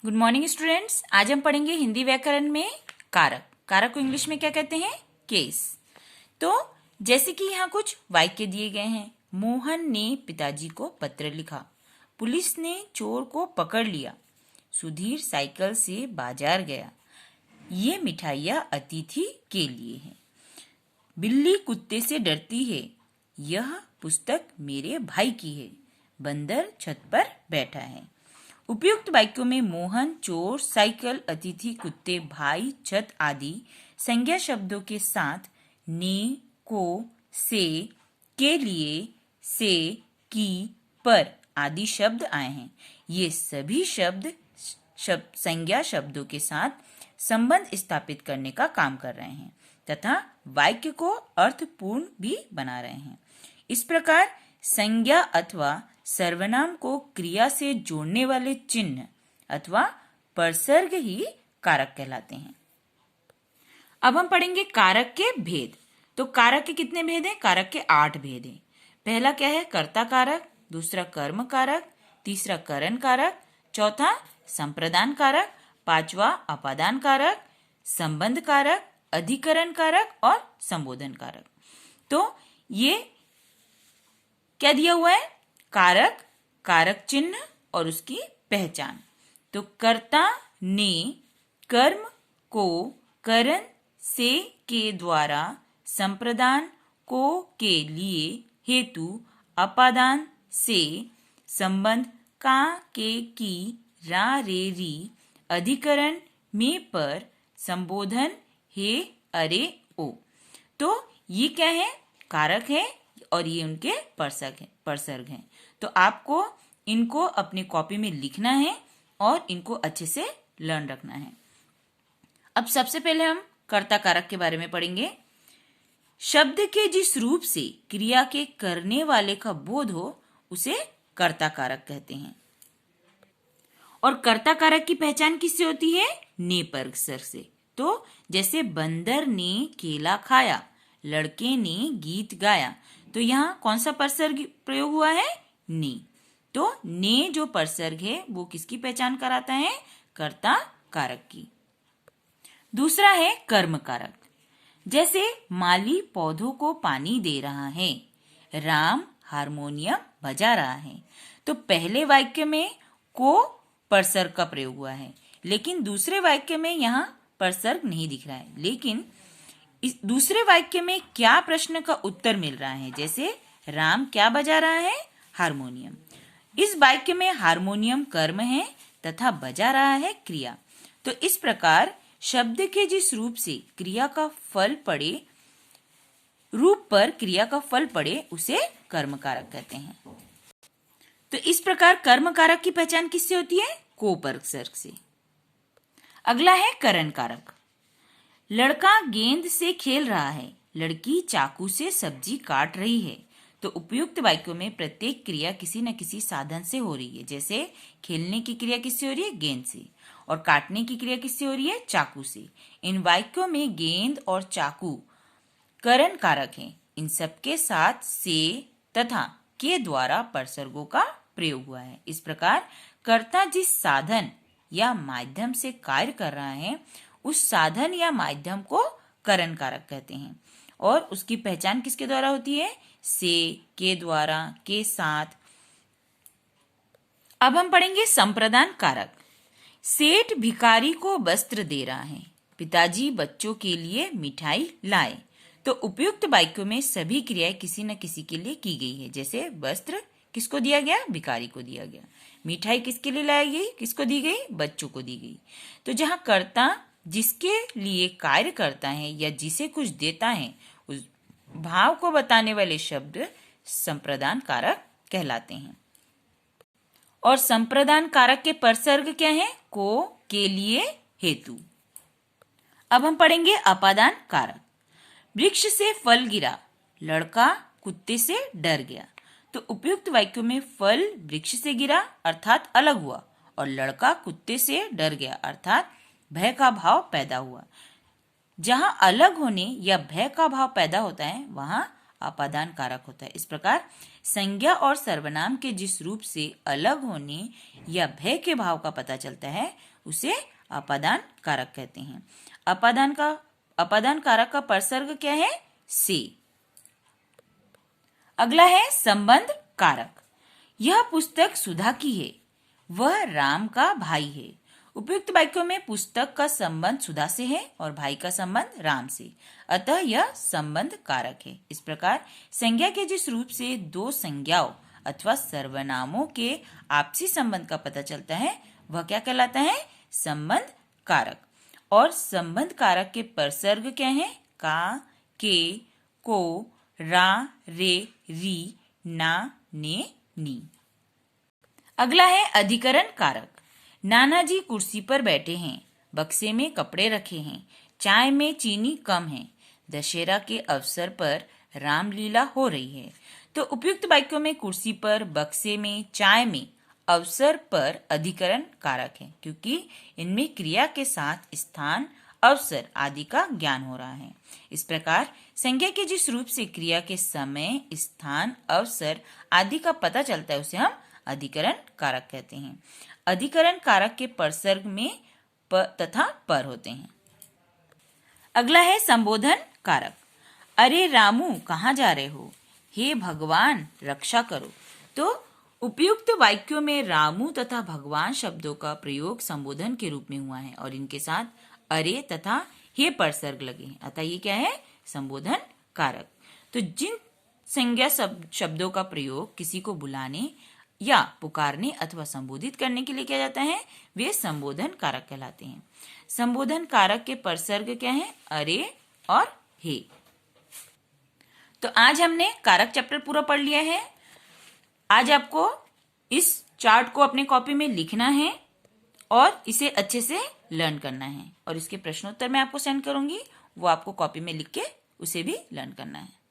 Good morning students. आज हम पढ़ेंगे हिंदी व्याकरण में कारक। कारक को इंग्लिश में क्या कहते हैं? केस। तो जैसे कि यहाँ कुछ वाक्य दिए गए हैं। मोहन ने पिताजी को पत्र लिखा, पुलिस ने चोर को पकड़ लिया, सुधीर साइकिल से बाजार गया, ये मिठाइयाँ अतिथि के लिए हैं, बिल्ली कुत्ते से डरती है, यह पुस्तक मेरे भाई की है, बंदर छत पर बैठा है। उपयुक्त वाक्यों में मोहन, चोर, साइकिल, अतिथि, कुत्ते, भाई, छत आदि संज्ञा शब्दों के साथ ने, को, से, के लिए, से, की, पर आदि शब्द आए हैं। ये सभी शब्द संज्ञा शब्दों के साथ संबंध स्थापित करने का काम कर रहे हैं तथा वाक्य को अर्थपूर्ण भी बना रहे हैं। इस प्रकार संज्ञा अथवा सर्वनाम को क्रिया से जोड़ने वाले चिन्ह अथवा परसर्ग ही कारक कहलाते हैं। अब हम पढ़ेंगे कारक के भेद। तो कारक के कितने भेद हैं? कारक के 8 भेद हैं। पहला क्या है? कर्ता कारक, दूसरा कर्म कारक, तीसरा करण कारक, चौथा संप्रदान कारक, पांचवा अपादान कारक, संबंध कारक, अधिकरण कारक और संबोधन कारक। तो ये क्या दिया हुआ है? कारक, कारक चिन्ह और उसकी पहचान। तो कर्ता ने कर्म को करण से के द्वारा, संप्रदान को के लिए, हेतु अपादान से, संबंध का के की, रा रे री, अधिकरण में पर, संबोधन हे अरे ओ। तो ये क्या है? कारक है और ये उनके परसर्ग हैं। तो आपको इनको अपनी कॉपी में लिखना है और इनको अच्छे से लर्न रखना है। अब सबसे पहले हम कर्ता कारक के बारे में पढ़ेंगे। शब्द के जिस रूप से क्रिया के करने वाले का बोध हो उसे कर्ता कारक कहते हैं। और कर्ता कारक की पहचान किससे होती है? ने परसर्ग से। तो जैसे बंदर ने केला खाया, लड़के ने गीत गाया, तो यहाँ कौन सा परसर्ग प्रयोग हुआ है? ने। तो ने जो परसर्ग है वो किसकी पहचान कराता है? कर्ता कारक की। दूसरा है कर्म कारक। जैसे माली पौधों को पानी दे रहा है, राम हारमोनियम बजा रहा है। तो पहले वाक्य में को परसर्ग का प्रयोग हुआ है, लेकिन दूसरे वाक्य में यहाँ परसर्ग नहीं दिख रहा है। लेकिन इस दूसरे वाक्य में क्या प्रश्न का उत्तर मिल रहा है? जैसे राम क्या बजा रहा है? हारमोनियम। इस वाक्य में हारमोनियम कर्म है तथा बजा रहा है क्रिया। तो इस प्रकार शब्द के जिस रूप से क्रिया का फल पड़े, रूप पर क्रिया का फल पड़े, उसे कर्म कारक कहते हैं। तो इस प्रकार कर्म कारक की पहचान किससे होती है? को परसर्ग से। अगला है करण कारक। लड़का गेंद से खेल रहा है, लड़की चाकू से सब्जी काट रही है। तो उपयुक्त वाक्यों में प्रत्येक क्रिया किसी न किसी साधन से हो रही है। जैसे खेलने की क्रिया किससे हो रही है? गेंद से। और काटने की क्रिया किससे हो रही है? चाकू से। इन वाक्यों में गेंद और चाकू करण कारक हैं। इन सबके साथ से तथा के द्वारा परसर्गों का प्रयोग हुआ है। इस प्रकार कर्ता जिस साधन या माध्यम से कार्य कर रहा है उस साधन या माध्यम को करण कारक कहते हैं। और उसकी पहचान किसके द्वारा होती है? से, के द्वारा, के साथ। अब हम पढ़ेंगे संप्रदान कारक। सेठ भिखारी को वस्त्र दे रहा है, पिताजी बच्चों के लिए मिठाई लाए। तो उपयुक्त वाक्यों में सभी क्रियाएं किसी न किसी के लिए की गई है। जैसे वस्त्र किसको दिया गया? भिखारी को दिया गया। मिठाई किसके लिए लाई गई? किसको दी गई? बच्चों को दी गई। तो जहाँ कर्ता जिसके लिए कार्य करता है या जिसे कुछ देता है उस भाव को बताने वाले शब्द संप्रदान कारक कहलाते हैं। और संप्रदान कारक के परसर्ग क्या है? को, के लिए, हेतु। अब हम पढ़ेंगे अपादान कारक। वृक्ष से फल गिरा, लड़का कुत्ते से डर गया। तो उपयुक्त वाक्यों में फल वृक्ष से गिरा अर्थात अलग हुआ और लड़का कुत्ते से डर गया अर्थात भय का भाव पैदा हुआ। जहां अलग होने या भय का भाव पैदा होता है वहां अपादान कारक होता है। इस प्रकार संज्ञा और सर्वनाम के जिस रूप से अलग होने या भय के भाव का पता चलता है उसे अपादान कारक कहते हैं। अपादान कारक का परसर्ग क्या है? से। अगला है संबंध कारक। यह पुस्तक सुधा की है, वह राम का भाई है। उपयुक्त वाक्यों में पुस्तक का संबंध सुधा से है और भाई का संबंध राम से, अतः यह संबंध कारक है। इस प्रकार संज्ञा के जिस रूप से दो संज्ञाओं अथवा सर्वनामों के आपसी संबंध का पता चलता है वह क्या कहलाता है? संबंध कारक। और संबंध कारक के परसर्ग क्या है? का, के, को, रा, रे, री, ना, ने, नी। अगला है अधिकरण कारक। नानाजी कुर्सी पर बैठे हैं, बक्से में कपड़े रखे हैं, चाय में चीनी कम है, दशहरा के अवसर पर रामलीला हो रही है। तो उपयुक्त वाक्यों में कुर्सी पर, बक्से में, चाय में, अवसर पर अधिकरण कारक है, क्योंकि इनमें क्रिया के साथ स्थान, अवसर आदि का ज्ञान हो रहा है। इस प्रकार संज्ञा के जिस रूप से क्रिया के समय, स्थान, अवसर आदि का पता चलता है उसे हम अधिकरण कारक कहते हैं। अधिकरण कारक के परसर्ग में प तथा पर होते हैं। अगला है संबोधन कारक। अरे रामू कहाँ जा रहे हो? हे भगवान रक्षा करो। तो उपयुक्त वाक्यों में रामू तथा भगवान शब्दों का प्रयोग संबोधन के रूप में हुआ है और इनके साथ अरे तथा हे परसर्ग लगे हैं, अतः ये क्या है? संबोधन कारक। तो जिन संज्ञा शब्दों का प्रयोग किसी को बुलाने या पुकारने अथवा संबोधित करने के लिए किया जाता है वे संबोधन कारक कहलाते हैं। संबोधन कारक के परसर्ग क्या है? अरे और हे। तो आज हमने कारक चैप्टर पूरा पढ़ लिया है। आज आपको इस चार्ट को अपने कॉपी में लिखना है और इसे अच्छे से लर्न करना है और इसके प्रश्नोत्तर मैं आपको सेंड करूंगी, वो आपको कॉपी में लिख के उसे भी लर्न करना है।